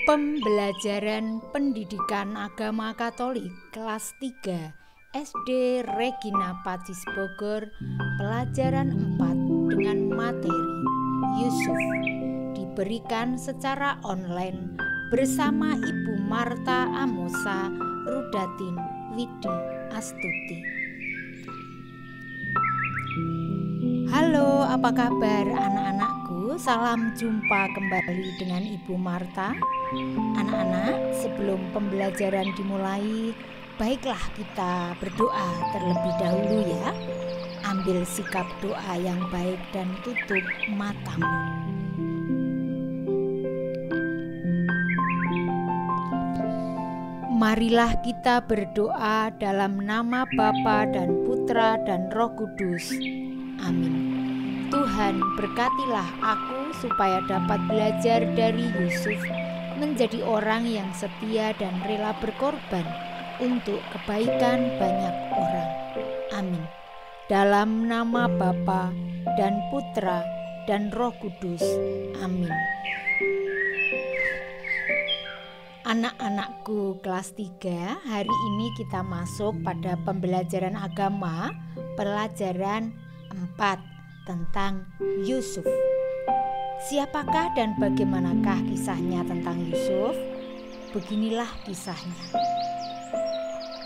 Pembelajaran Pendidikan Agama Katolik kelas 3 SD Regina Pacis Bogor, pelajaran 4 dengan materi Yusuf, diberikan secara online bersama Ibu Marta Amosa Rudatin Widi Astuti. Halo, apa kabar anak-anakku? Salam jumpa kembali dengan Ibu Marta. Anak-anak, sebelum pembelajaran dimulai, baiklah kita berdoa terlebih dahulu ya. Ambil sikap doa yang baik dan tutup matamu. Marilah kita berdoa dalam nama Bapa dan Putra dan Roh Kudus. Amin. Tuhan, berkatilah aku supaya dapat belajar dari Yusuf menjadi orang yang setia dan rela berkorban untuk kebaikan banyak orang. Amin. Dalam nama Bapa dan Putra dan Roh Kudus. Amin. Anak-anakku kelas 3, hari ini kita masuk pada pembelajaran agama, pelajaran 4 tentang Yusuf. Siapakah dan bagaimanakah kisahnya tentang Yusuf? Beginilah kisahnya.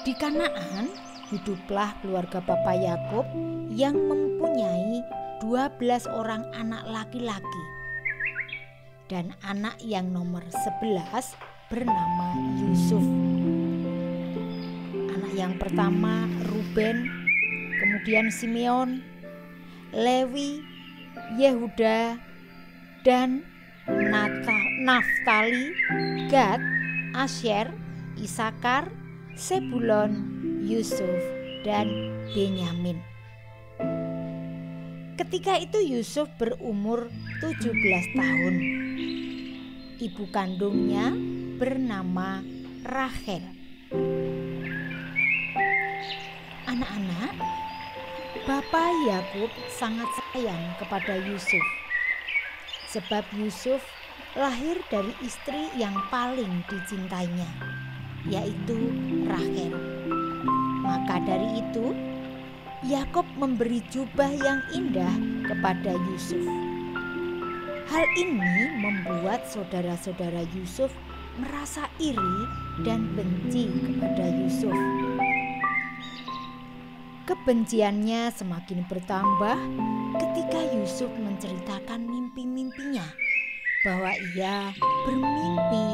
Di Kanaan hiduplah keluarga Bapak Yakub yang mempunyai 12 orang anak laki-laki. Dan anak yang nomor 11 bernama Yusuf. Anak yang pertama Ruben, kemudian Simeon, Lewi, Yehuda, dan Naftali, Gad, Asyer, Isakar, Sebulon, Yusuf, dan Benyamin. Ketika itu Yusuf berumur 17 tahun. Ibu kandungnya bernama Rachel. Anak-anak, Bapak Yakub sangat sayang kepada Yusuf. Sebab Yusuf lahir dari istri yang paling dicintainya, yaitu Rachel. Maka dari itu, Yakub memberi jubah yang indah kepada Yusuf. Hal ini membuat saudara-saudara Yusuf merasa iri dan benci kepada Yusuf. Kebenciannya semakin bertambah ketika Yusuf menceritakan mimpi-mimpinya, bahwa ia bermimpi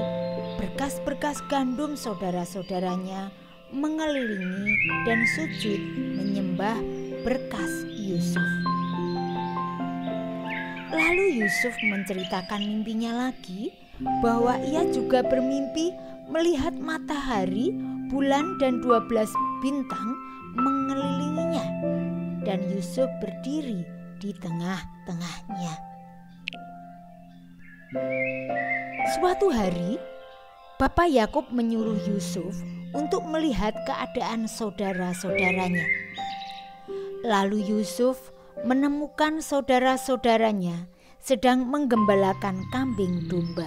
berkas-berkas gandum saudara-saudaranya mengelilingi dan sujud menyembah berkas Yusuf. Lalu Yusuf menceritakan mimpinya lagi, bahwa ia juga bermimpi melihat matahari, bulan, dan 12 bintang mengelilinginya, dan Yusuf berdiri di tengah-tengahnya. Suatu hari, Bapak Yakub menyuruh Yusuf untuk melihat keadaan saudara-saudaranya. Lalu Yusuf menemukan saudara-saudaranya sedang menggembalakan kambing domba.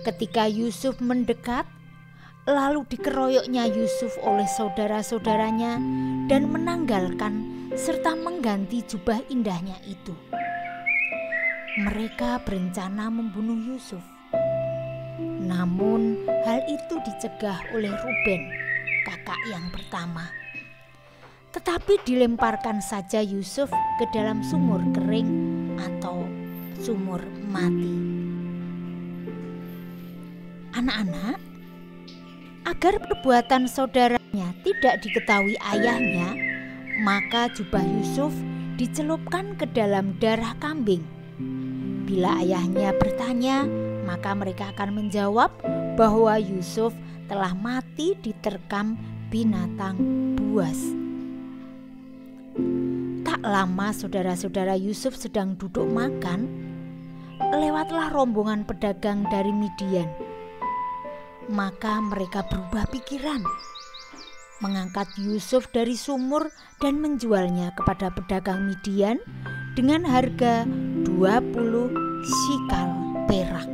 Ketika Yusuf mendekat, lalu dikeroyoknya Yusuf oleh saudara-saudaranya dan menanggalkan serta mengganti jubah indahnya itu. Mereka berencana membunuh Yusuf. Namun hal itu dicegah oleh Ruben, kakak yang pertama. Tetapi dilemparkan saja Yusuf ke dalam sumur kering atau sumur mati. Anak-anak, agar perbuatan saudaranya tidak diketahui ayahnya, maka jubah Yusuf dicelupkan ke dalam darah kambing. Bila ayahnya bertanya, maka mereka akan menjawab bahwa Yusuf telah mati diterkam binatang buas. Tak lama saudara-saudara Yusuf sedang duduk makan, lewatlah rombongan pedagang dari Midian. Maka mereka berubah pikiran, mengangkat Yusuf dari sumur dan menjualnya kepada pedagang Midian dengan harga 20 sikal perak.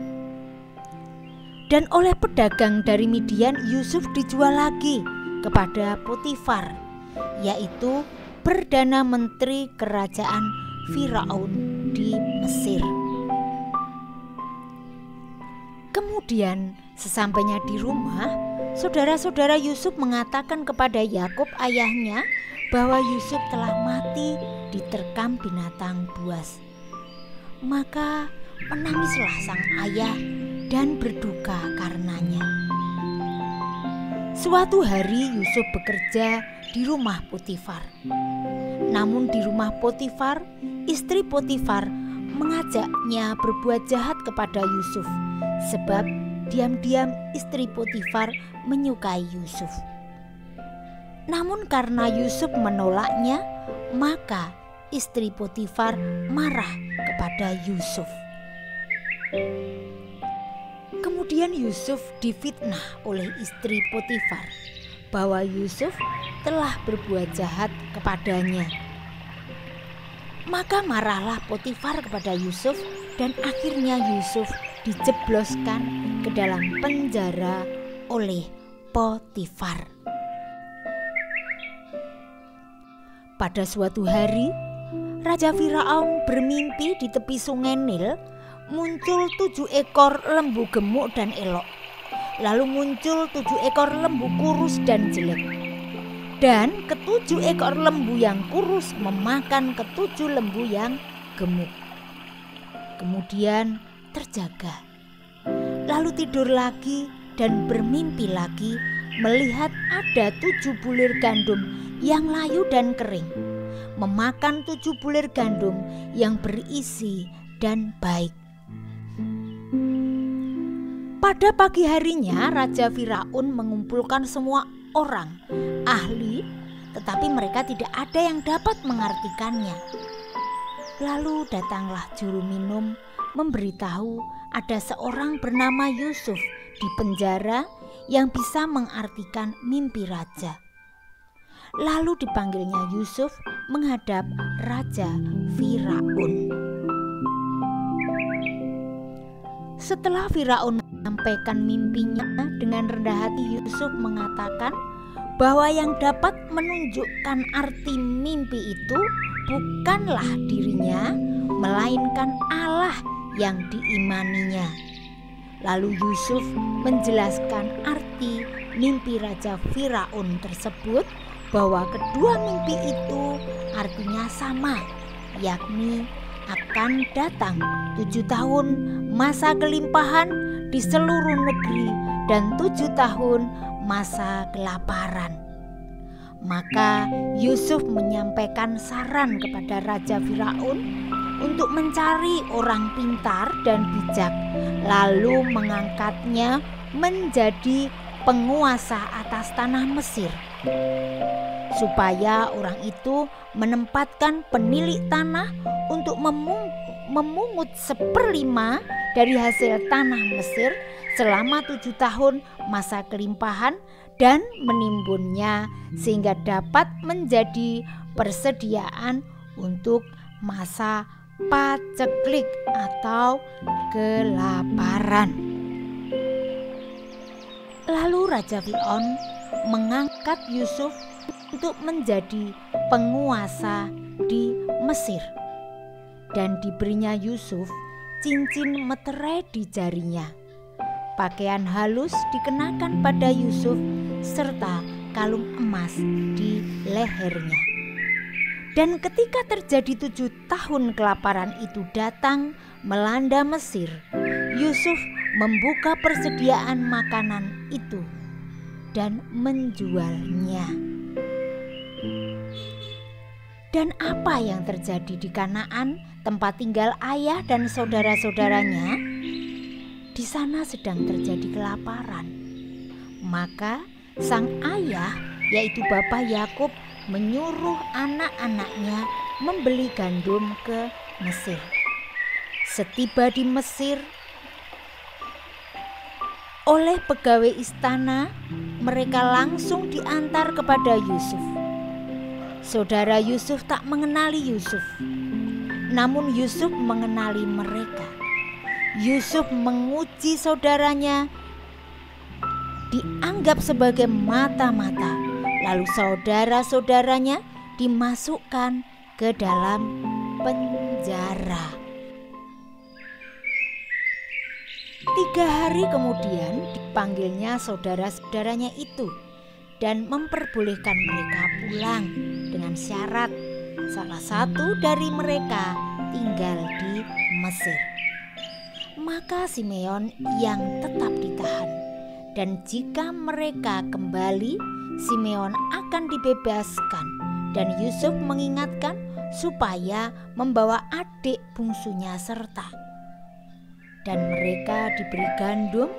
Dan oleh pedagang dari Midian, Yusuf dijual lagi kepada Potifar, yaitu Perdana Menteri Kerajaan Firaun di Mesir. Kemudian sesampainya di rumah, saudara-saudara Yusuf mengatakan kepada Yakub ayahnya bahwa Yusuf telah mati diterkam binatang buas. Maka menangislah sang ayah dan berduka karenanya. Suatu hari Yusuf bekerja di rumah Potifar. Namun di rumah Potifar, istri Potifar mengajaknya berbuat jahat kepada Yusuf, sebab diam-diam istri Potifar menyukai Yusuf. Namun karena Yusuf menolaknya, maka istri Potifar marah kepada Yusuf. Kemudian Yusuf difitnah oleh istri Potifar bahwa Yusuf telah berbuat jahat kepadanya. Maka marahlah Potifar kepada Yusuf dan akhirnya Yusuf dijebloskan ke dalam penjara oleh Potifar. Pada suatu hari, Raja Firaun bermimpi di tepi sungai Nil muncul 7 ekor lembu gemuk dan elok. Lalu muncul 7 ekor lembu kurus dan jelek. Dan ke-7 ekor lembu yang kurus memakan ke-7 lembu yang gemuk. Kemudian terjaga. Lalu tidur lagi dan bermimpi lagi melihat ada 7 bulir gandum yang layu dan kering, memakan 7 bulir gandum yang berisi dan baik. Pada pagi harinya Raja Firaun mengumpulkan semua orang ahli, tetapi mereka tidak ada yang dapat mengartikannya. Lalu datanglah juru minum memberitahu ada seorang bernama Yusuf di penjara yang bisa mengartikan mimpi raja. Lalu dipanggilnya Yusuf menghadap Raja Firaun. Setelah Firaun menyampaikan mimpinya, dengan rendah hati Yusuf mengatakan bahwa yang dapat menunjukkan arti mimpi itu bukanlah dirinya, melainkan Allah yang diimaninya. Lalu Yusuf menjelaskan arti mimpi Raja Firaun tersebut, bahwa kedua mimpi itu artinya sama, yakni akan datang 7 tahun masa kelimpahan di seluruh negeri dan 7 tahun masa kelaparan. Maka Yusuf menyampaikan saran kepada Raja Firaun untuk mencari orang pintar dan bijak, lalu mengangkatnya menjadi penguasa atas tanah Mesir, supaya orang itu menempatkan penilik tanah untuk memungut 1/5 dari hasil tanah Mesir selama 7 tahun masa kelimpahan dan menimbunnya sehingga dapat menjadi persediaan untuk masa paceklik atau kelaparan. Lalu Raja Firaun mengangkat Yusuf untuk menjadi penguasa di Mesir, dan diberinya Yusuf cincin meterai di jarinya. Pakaian halus dikenakan pada Yusuf serta kalung emas di lehernya. Dan ketika terjadi 7 tahun kelaparan itu datang melanda Mesir, Yusuf membuka persediaan makanan itu dan menjualnya. Dan apa yang terjadi di Kanaan, tempat tinggal ayah dan saudara-saudaranya? Di sana sedang terjadi kelaparan. Maka sang ayah, yaitu Bapak Yakub, menyuruh anak-anaknya membeli gandum ke Mesir. Setiba di Mesir, oleh pegawai istana, mereka langsung diantar kepada Yusuf. Saudara Yusuf tak mengenali Yusuf, namun Yusuf mengenali mereka. Yusuf menguji saudaranya dianggap sebagai mata-mata, lalu saudara-saudaranya dimasukkan ke dalam penjara. 3 hari kemudian dipanggilnya saudara-saudaranya itu dan memperbolehkan mereka pulang dengan syarat salah satu dari mereka tinggal di Mesir. Maka Simeon yang tetap ditahan, dan jika mereka kembali, Simeon akan dibebaskan, dan Yusuf mengingatkan supaya membawa adik bungsunya serta. Dan mereka diberi gandum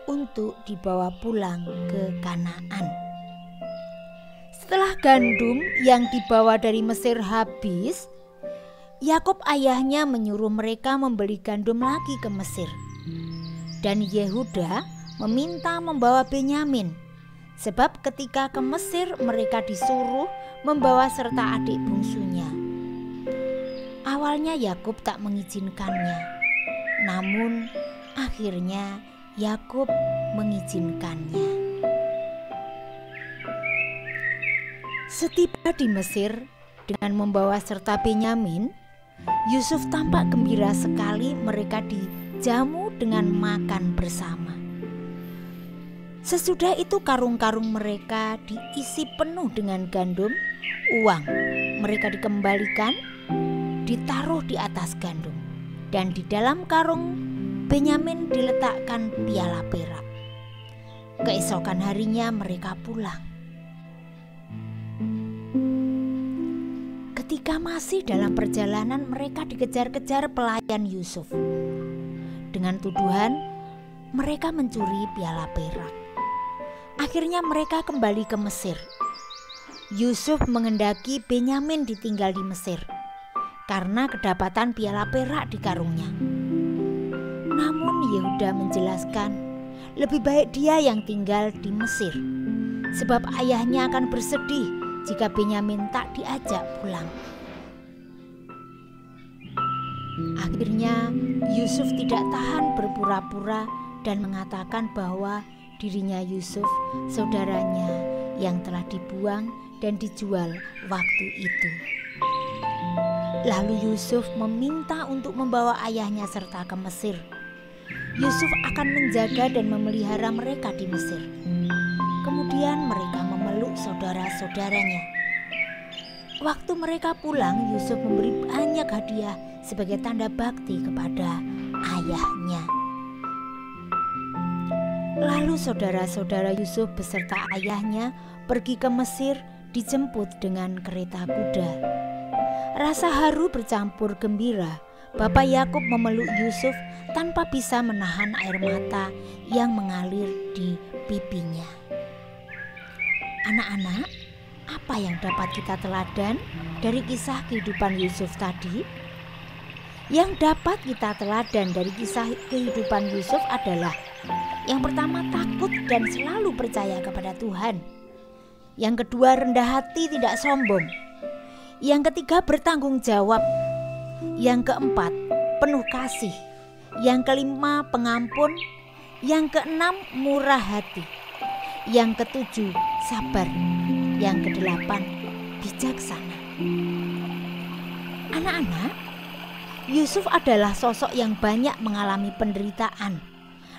untuk dibawa pulang ke Kanaan. Setelah gandum yang dibawa dari Mesir habis, Yakub ayahnya menyuruh mereka membeli gandum lagi ke Mesir. Dan Yehuda meminta membawa Benyamin, sebab ketika ke Mesir mereka disuruh membawa serta adik bungsunya. Awalnya Yakub tak mengizinkannya, namun akhirnya Yakub mengizinkannya. Setiba di Mesir dengan membawa serta Benyamin, Yusuf tampak gembira sekali mereka dijamu dengan makan bersama. Sesudah itu karung-karung mereka diisi penuh dengan gandum, uang mereka dikembalikan, ditaruh di atas gandum, dan di dalam karung Benyamin diletakkan piala perak. Keesokan harinya mereka pulang. Ketika masih dalam perjalanan, mereka dikejar-kejar pelayan Yusuf dengan tuduhan mereka mencuri piala perak. Akhirnya mereka kembali ke Mesir. Yusuf menghendaki Benyamin ditinggal di Mesir karena kedapatan piala perak di karungnya. Namun Yehuda menjelaskan lebih baik dia yang tinggal di Mesir, sebab ayahnya akan bersedih jika Benyamin tak diajak pulang. Akhirnya Yusuf tidak tahan berpura-pura dan mengatakan bahwa dirinya Yusuf, saudaranya yang telah dibuang dan dijual waktu itu. Lalu Yusuf meminta untuk membawa ayahnya serta ke Mesir. Yusuf akan menjaga dan memelihara mereka di Mesir. Kemudian mereka memeluk saudara-saudaranya. Waktu mereka pulang, Yusuf memberi banyak hadiah sebagai tanda bakti kepada ayahnya. Lalu saudara-saudara Yusuf beserta ayahnya pergi ke Mesir, dijemput dengan kereta kuda. Rasa haru bercampur gembira, Bapak Yakub memeluk Yusuf tanpa bisa menahan air mata yang mengalir di pipinya. Anak-anak, apa yang dapat kita teladan dari kisah kehidupan Yusuf tadi? Yang dapat kita teladan dari kisah kehidupan Yusuf adalah: yang pertama, takut dan selalu percaya kepada Tuhan. Yang kedua, rendah hati, tidak sombong. Yang ketiga, bertanggung jawab. Yang keempat, penuh kasih. Yang kelima, pengampun. Yang keenam, murah hati. Yang ketujuh, sabar. Yang kedelapan, bijaksana. Anak-anak, Yusuf adalah sosok yang banyak mengalami penderitaan,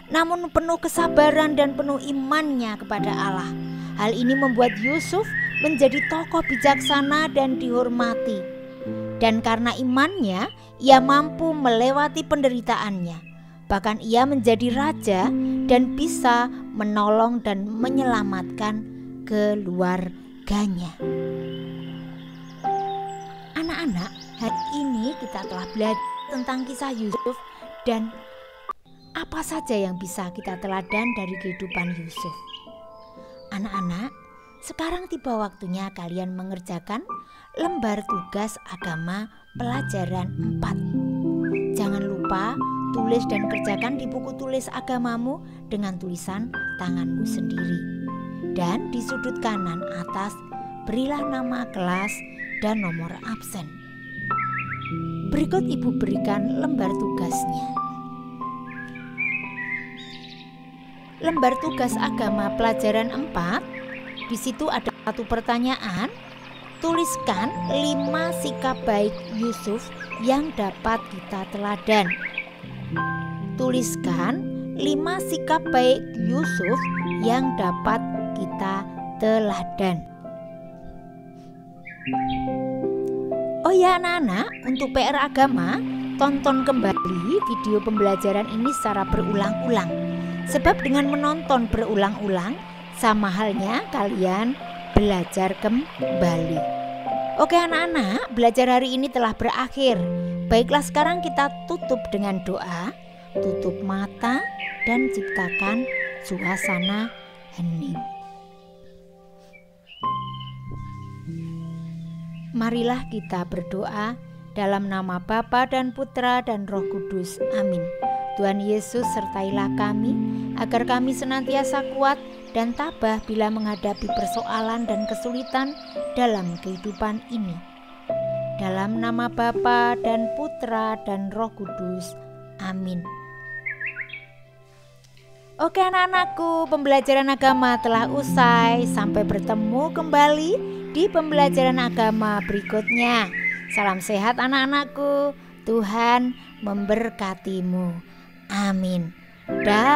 namun penuh kesabaran dan penuh imannya kepada Allah. Hal ini membuat Yusuf menjadi tokoh bijaksana dan dihormati. Dan karena imannya, ia mampu melewati penderitaannya. Bahkan ia menjadi raja dan bisa menolong dan menyelamatkan keluarganya. Anak-anak, hari ini kita telah belajar tentang kisah Yusuf dan apa saja yang bisa kita teladan dari kehidupan Yusuf. Anak-anak, sekarang tiba waktunya kalian mengerjakan lembar tugas agama pelajaran 4. Jangan lupa tulis dan kerjakan di buku tulis agamamu dengan tulisan tanganmu sendiri. Dan di sudut kanan atas berilah nama kelas dan nomor absen. Berikut ibu berikan lembar tugasnya. lembar tugas agama pelajaran 4. Di situ ada satu pertanyaan. Tuliskan 5 sikap baik Yusuf yang dapat kita teladan. Tuliskan 5 sikap baik Yusuf yang dapat kita teladan. Oh ya anak-anak, untuk PR agama, tonton kembali video pembelajaran ini secara berulang-ulang. Sebab dengan menonton berulang-ulang, sama halnya kalian belajar kembali. Oke anak-anak, belajar hari ini telah berakhir. Baiklah sekarang kita tutup dengan doa. Tutup mata dan ciptakan suasana hening. Marilah kita berdoa dalam nama Bapa dan Putra dan Roh Kudus. Amin. Tuhan Yesus sertailah kami agar kami senantiasa kuat dan tabah bila menghadapi persoalan dan kesulitan dalam kehidupan ini. Dalam nama Bapa dan Putra dan Roh Kudus. Amin. Oke anak-anakku, pembelajaran agama telah usai. Sampai bertemu kembali di pembelajaran agama berikutnya. Salam sehat anak-anakku. Tuhan memberkatimu. Amin. Dah.